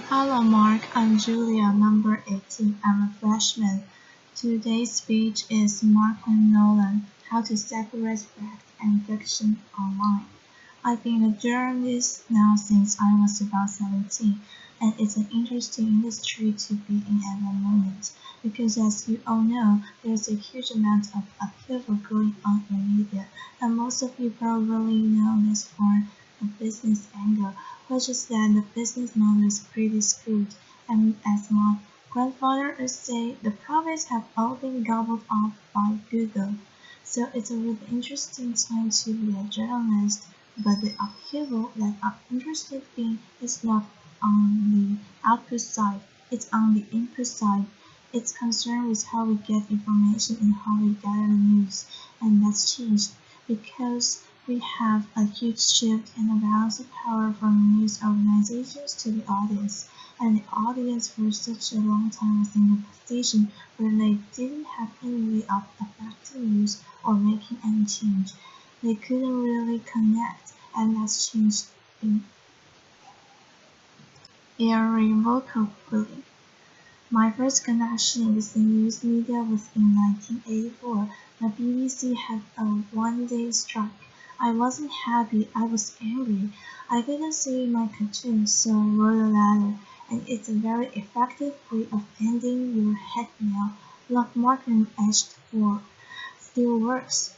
Hello Mark, I'm Julia, number 18. I'm a freshman. Today's speech is Markham Nolan, How to Separate Fact and Fiction Online. I've been a journalist now since I was about 17, and it's an interesting industry to be in at the moment, because as you all know, there's a huge amount of upheaval going on in media, and most of you probably know this from a business angle, which is that the business model is pretty screwed, and as my grandfather would say, the profits have all been gobbled up by Google. So it's a really interesting time to be a journalist, but the upheaval that I'm interested in is not on the output side, it's on the input side. It's concerned with how we get information and how we gather news, and that's changed because we have a huge shift in the balance of power from news organizations to the audience, and the audience for such a long time was in a position where they didn't have any way of affecting news or making any change. They couldn't really connect, and that's changed irrevocably. My first connection with the news media was in 1984. The BBC had a one-day strike. I wasn't happy, I was angry. I couldn't see my cartoons, so I wrote a letter, and it's a very effective way of ending your hate mail, like Markham edged for still works.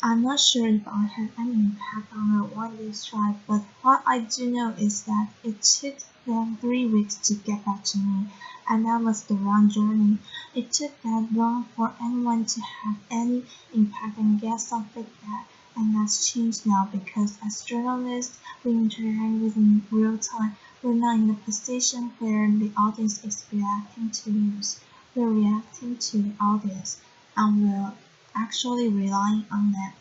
I'm not sure if I had any impact on the one-day strike, but what I do know is that it took them 3 weeks to get back to me, and that was the wrong journey. It took that long for anyone to have any impact and get some feedback, and that's changed now because as journalists, we interact with in real time. We're not in a position where the audience is reacting to news. We're reacting to the audience, and we're actually relying on them.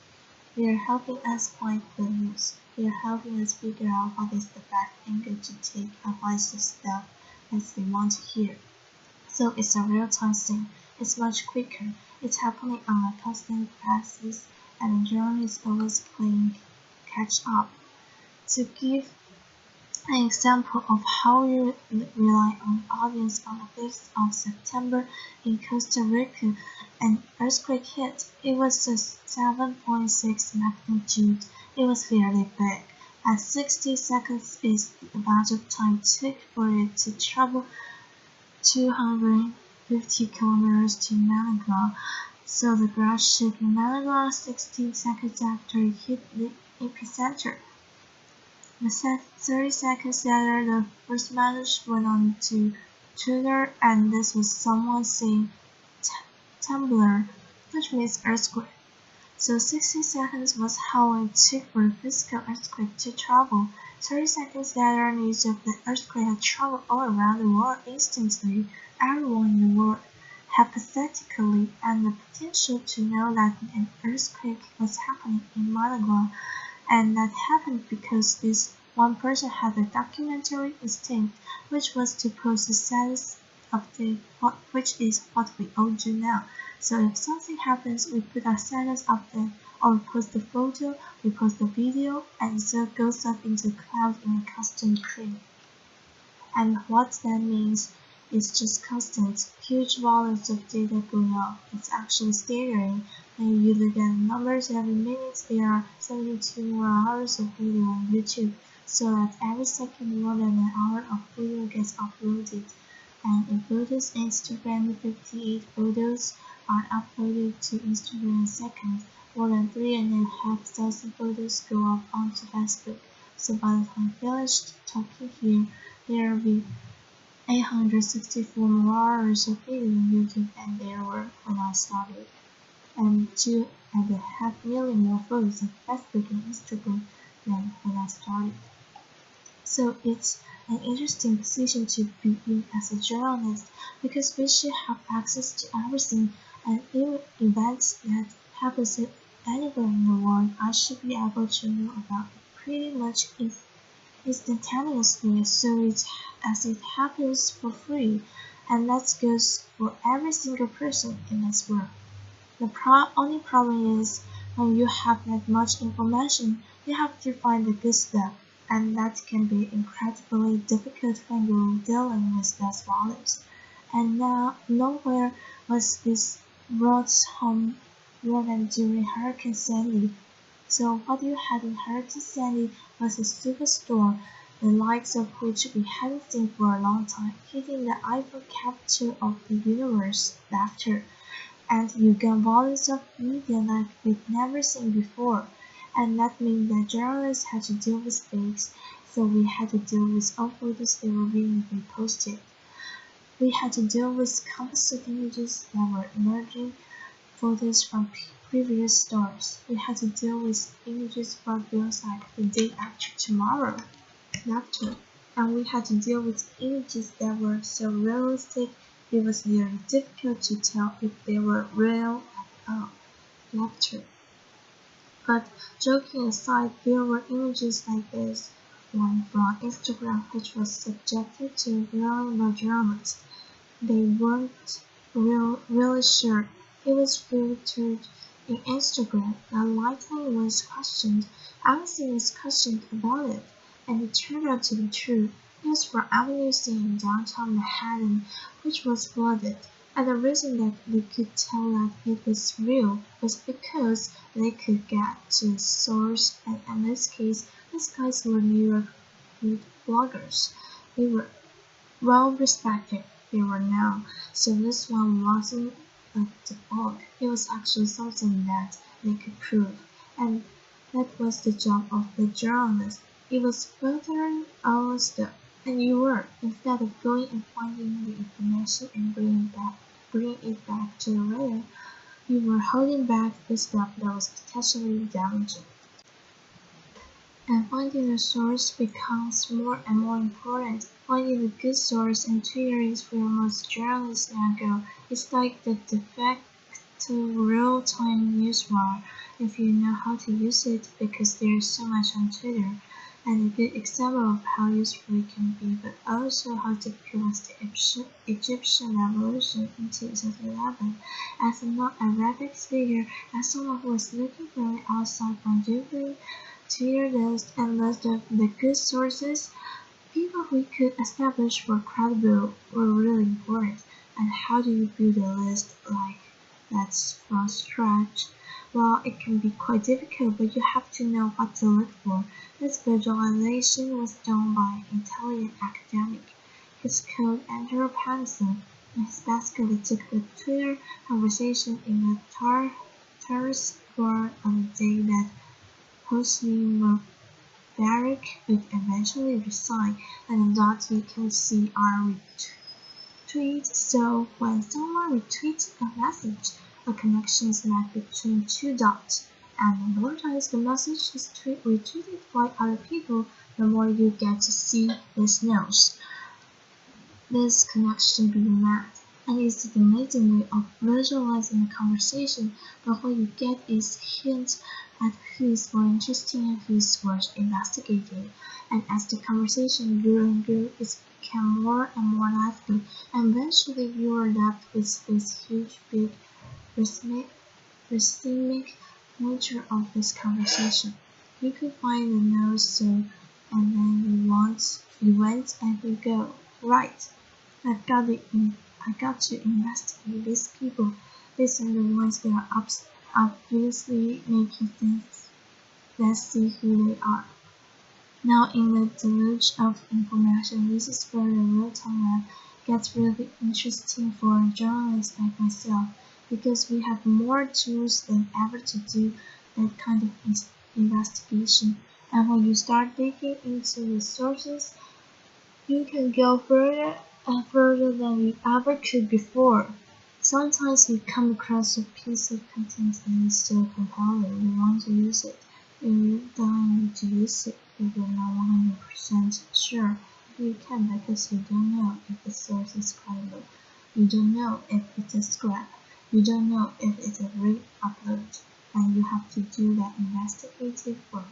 They are helping us find the news. They are helping us figure out what is the best angle to take and what is the stuff that they want to hear. So it's a real-time thing. It's much quicker. It's happening on a constant basis, and the journal is always playing catch up. To give an example of how we rely on the audience, on the 5th of September in Costa Rica, an earthquake hit. It was a 7.6 magnitude. It was fairly big. At 60 seconds is the amount of time it took for it to travel 250 kilometers to Managua. So the ground shook in Managua 16 seconds after it hit the epicenter. 30 seconds later, the first message went on to Twitter, and this was someone saying Tumblr, which means earthquake. So 60 seconds was how long it took for a physical earthquake to travel. 30 seconds later, news of the earthquake had traveled all around the world instantly. Everyone in the world, hypothetically, had the potential to know that an earthquake was happening in Managua. And that happened because this one person had a documentary instinct, which was to post the status update, which is what we all do now. So if something happens, we put our status update, or we post the photo, we post the video, and so it goes up into the cloud in a constant stream. And what that means is just constant, huge volumes of data going up. It's actually staggering. And you look at the numbers every minute, there are 72 more hours of video on YouTube, so that every second more than an hour of video gets uploaded. And in photos, Instagram, 58 photos are uploaded to Instagram a second. More than 3,500 photos go up onto Facebook. So by the time I finished talking here, there will be 864 more hours of video on YouTube than there were when I started, and 2.5 million more photos on Facebook and Instagram than when I started. So it's an interesting position to be in as a journalist because we should have access to everything, and even events that happen anywhere in the world, I should be able to know about it pretty much instantaneously, so as it happens for free, and that goes for every single person in this world. The only problem is when you have that much information, you have to find the good stuff. and that can be incredibly difficult when you're dealing with those volumes. And now, nowhere was this brought home more than during Hurricane Sandy. So what you had in Hurricane Sandy was a superstorm, the likes of which we hadn't seen for a long time, hitting the Eiffel capital of the universe laughter, and you got volumes of media like we'd never seen before. And that meant that journalists had to deal with fakes, so we had to deal with all photos that were being reposted. We had to deal with composite images that were emerging, photos from previous stores. We had to deal with images from bills like the day after tomorrow, laughter, and we had to deal with images that were so realistic it was nearly difficult to tell if they were real at all, laughter. But joking aside, there were images like this one from Instagram which was subjected to viewing by journalists. They weren't really sure it was filtered in Instagram. The lighting was questioned. Everything was questioned about it, and it turned out to be true. It was from Avenue C in downtown Manhattan, which was flooded. And the reason that they could tell that it was real was because they could get to the source, and in this case, these guys were New York food bloggers. They were well respected, they were known, so this one wasn't a debunk, it was actually something that they could prove, and that was the job of the journalist. It was filtering all stuff, and you were, instead of going and finding the information and bringing it back to the reader, you were holding back the stuff that was potentially damaging. And finding the source becomes more and more important. Finding a good source and theories for most journalists now go. It's like the de facto real-time newswire if you know how to use it, because there's so much on Twitter. And a good example of how useful it can be, but also how typical was the Egyptian revolution in 2011. As a non-Arabic speaker, as someone who was looking from the outside from Dubai, Twitter list and list of the good sources, people we could establish were credible were really important. And how do you build a list like that from scratch? Well, it can be quite difficult, but you have to know what to look for. This visualization was done by an intelligent academic. He's called Andrew Patterson, and he basically took the Twitter conversation in the terrace square on the day that Hosni Mubarak would eventually resign, and the dots you can see are retweets. So when someone retweets a message, a connection is made between two dots, and the more times the message is retweeted by other people, the more you get to see this nodes. This connection being made, and it's an amazing way of visualizing a conversation, but what you get is hints at who is more interesting and who is worth investigating. And as the conversation grew and grew, it became more and more lively, and eventually you were left with this huge, big, rhythmic nature of this conversation. You could find the notes soon, and then you went and you go, right, I got to investigate these people. These are the ones that are obviously making things. Let's see who they are. Now, in the deluge of information, this is where the real-time web gets really interesting for a journalist like myself, because we have more tools than ever to do that kind of investigation. And when you start digging into the sources, you can go further and further than you ever could before. Sometimes you come across a piece of content that is so compelling you want to use it. When you don't need to use it, you will not 100% sure if you can, because you don't know if the source is credible. You don't know if it's a scrap. You don't know if it's a re-upload. And you have to do that investigative work.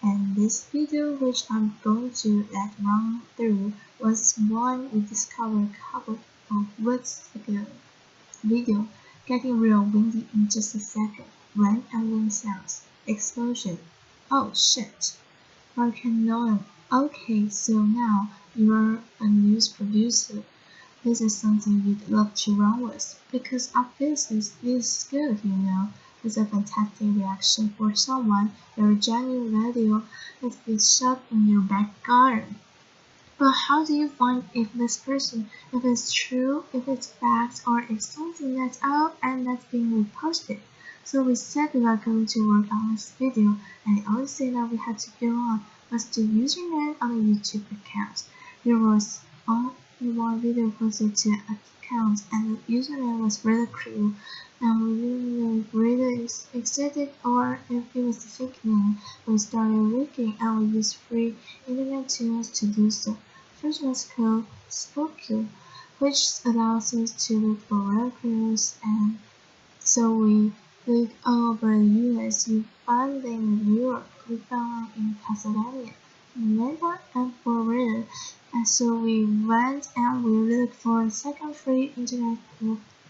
And this video, which I'm going to run through, was one we discovered a couple of weeks ago. Video getting real windy in just a second. Rain and wind sounds. Explosion. Oh shit. Markham Nolan. Okay, so now you're a news producer. This is something you'd love to run with, because obviously this is good, you know. It's a fantastic reaction for someone, your genuine video that is shot in your back garden. But how do you find if this person, if it's true, if it's facts, or if something that's out and that's being reposted? So we said we were going to work on this video, and the only thing that we had to go on was the username on the YouTube account. There was only one video posted to account, and the username was really cool, and we didn't know if really existed or if it was a fake name. We started looking, and we used free internet tools to do so. First was called Spooky, which allows us to look for real clues, and so we looked all over the US. We found them in New York, we found them in Pennsylvania, Nevada, and Florida. And so we went and we looked for a second free internet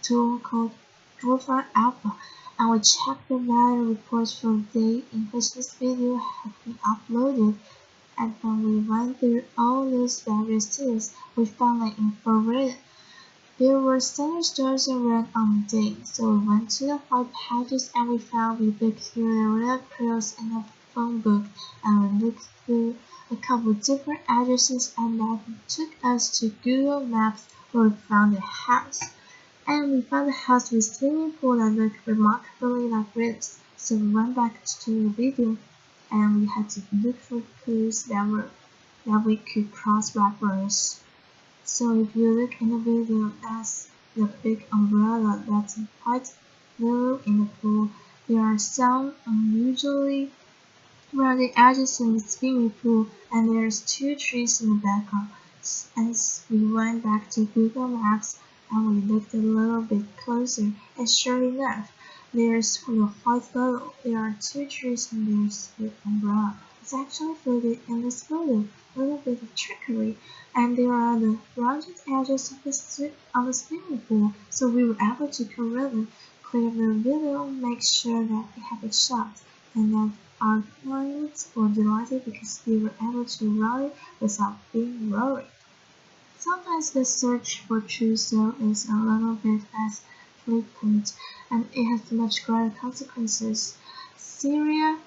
tool called Dwarf Alpha, and we checked the weather reports for the day in which this video had been uploaded. And when we went through all those various cities, we found that in Florida, there were 7 stores around on the day. So we went to the 5 pages and we looked through the real clues in the phone book, and we looked through a couple different addresses, and that took us to Google Maps, where we found a house. And we found a house with a swimming pool that looked remarkably like this. So we went back to the video, and we had to look for clues that we could cross-reference. So if you look in the video, that's the big umbrella that's quite low in the pool. There are some unusually rounded edges in the swimming pool, and there's 2 trees in the background. As we went back to Google Maps and we looked a little bit closer, and sure enough, there's the white photo. There are 2 trees and there's the umbrella. It's actually floated in this photo, a little bit of trickery, and there are the rounded edges of the swimming pool. So we were able to correctly clear the video, make sure that we have it shot, and that our clients were delighted because we were able to run it without being worried. Sometimes the search for truth though is a little bit less frequent, and it has much greater consequences. Syria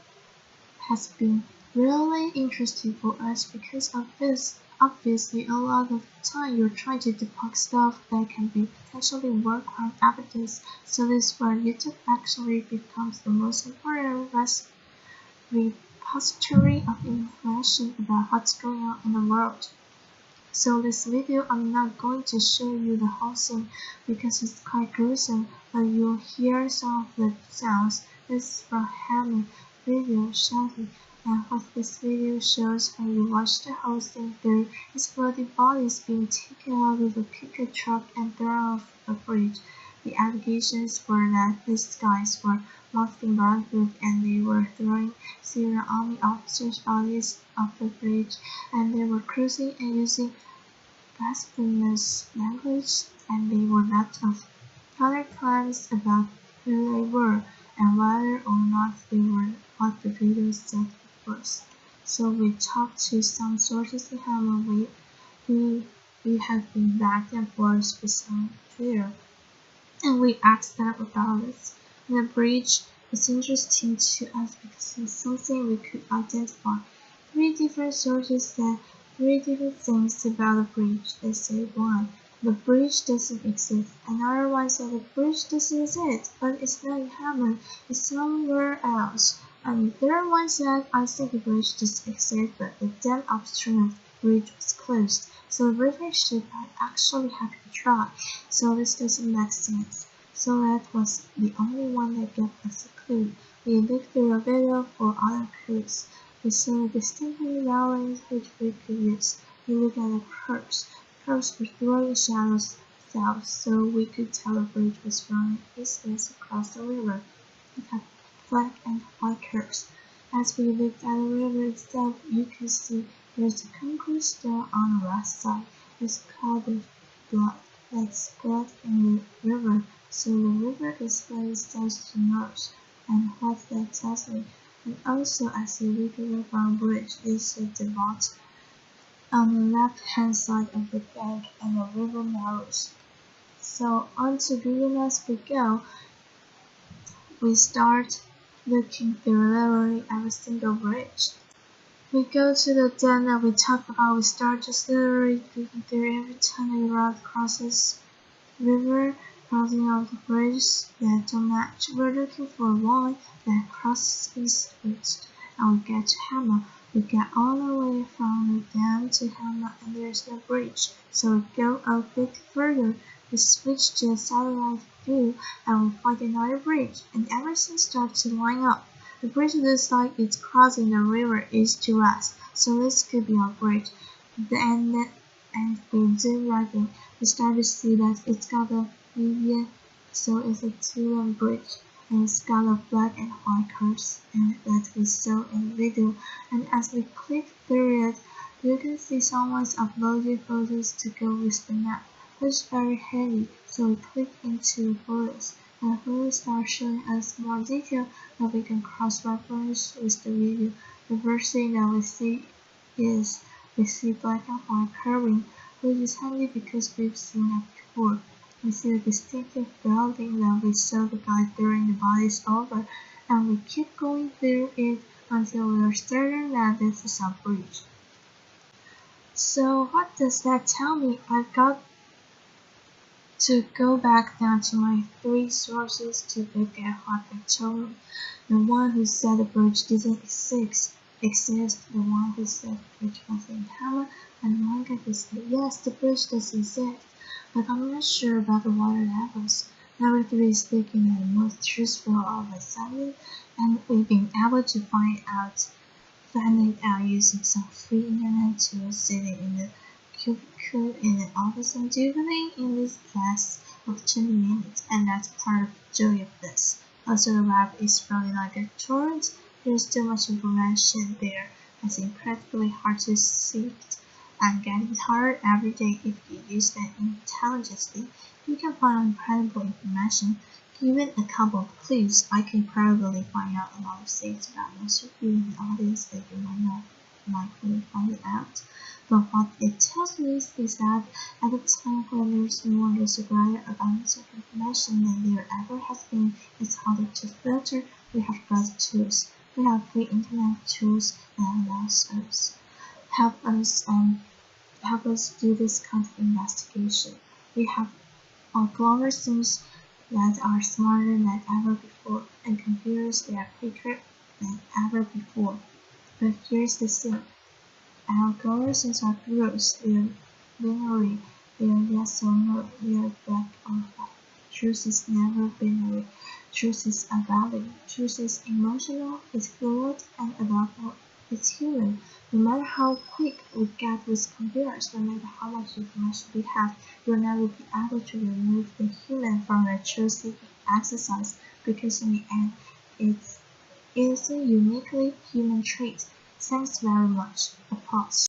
has been really interesting for us because of this. Obviously, a lot of time you're trying to debug stuff that can be potentially war crime evidence, so this is where YouTube actually becomes the most important repository of information about what's going on in the world. So this video, I'm not going to show you the whole thing because it's quite gruesome, but you'll hear some of the sounds. This is from Hammond video shouting, and what this video shows when you watch the whole thing through is bloody bodies being taken out of a pickup truck and thrown off a bridge. The allegations were that these guys were Muslim Brotherhood and they were throwing Syrian army officers' bodies off the bridge, and they were cursing and using blasphemous language, and they were lots of counterclaims about who they were and whether or not they were what the video said it was. So we talked to some sources in Hammond. We have been back and forth with some Twitter, and we asked them about it. And the bridge was interesting to us because it's something we could identify. 3 different sources said 3 different things about the bridge. They said 1, the bridge doesn't exist. Another one said the bridge doesn't exist, but it's not in Hammond, it's somewhere else. And the third one said, I think the bridge does exist, but the dam upstream of the bridge was closed, so the river should actually have been dry. So this doesn't make sense. So that was the only one that gave us a clue. We looked through the video for other clues. We saw distinctly lines which we could use. We looked at the curves. Curves were throwing shadows south, so we could tell the bridge was running east-west across the river. It had black and white curves. As we looked at the river itself, you could see there's a concrete stone on the right side. It's called the blood that spread in the river, so the river is flowing south to north. And what that tells me, And also I see regular brown bridge is at the bottom. On the left-hand side of the bank and the river narrows. So onto Google Maps we go. We start looking through literally every single bridge. We go to the dam that we talked about. We start just literally looking through every time the road crosses river, crossing of the bridges that don't match. We're looking for one that crosses east-west, and we get to Hammer. We get all the way from the dam to Hammer, and there's no bridge. So we go a bit further. We switch to a satellite view, and we find another bridge, and everything starts to line up. The bridge looks like it's crossing the river east to west, so this could be a bridge. And we zoom right in. We start to see that it's got a median, so it's a two-lane bridge, and it's got a black and white curves, and that we saw in the video. And as we click through it, you can see someone's uploaded photos to go with the map, which is very heavy. So we click into the photos, and the photos start showing us more detail that we can cross-reference with the video. The first thing that we see is we see black and white curving, which is handy because we've seen that before. We see the distinctive building that we saw the guy during the body's over, and we keep going through it until we are certain that this is a bridge. So what does that tell me? I've got to go back down to my three sources to look at what they told me. The one who said the bridge didn't exist, the one who said the bridge was in Hammer, and the one guy who said yes, the bridge does exist, but I'm not sure about the water levels. Number 3 is looking at the most truthful of a sudden, and we've been able to find it out using some free internet tools sitting in the cubicle in the office and doodling in this class of 20 minutes, and that's part of the joy of this. Also, the web is running like a torrent. There's too much information there. It's incredibly hard to sift, and getting harder every day if you use it intelligently. You can find incredible information. Given a couple of clues, I can probably find out a lot of things about most of you in the audience that you might not likely find out. But what it tells me is that at a time when there's more disregard about much of information than there ever has been, it's harder to filter. We have got tools. We have free internet tools that allows us help us do this kind of investigation. We have algorithms that are smarter than ever before, and computers that are quicker than ever before. But here's the thing. Algorithms are gross, they are binary, they are yes or no, they are black or white. Truth is never binary. Truth is a value. Truth is emotional, it's fluid, and above all, it's human. No matter how quick we get with computers, no matter how much information we have, you'll never be able to remove the human from the truth-seeking exercise, because in the end, it is a uniquely human trait. Thanks very much. Applause.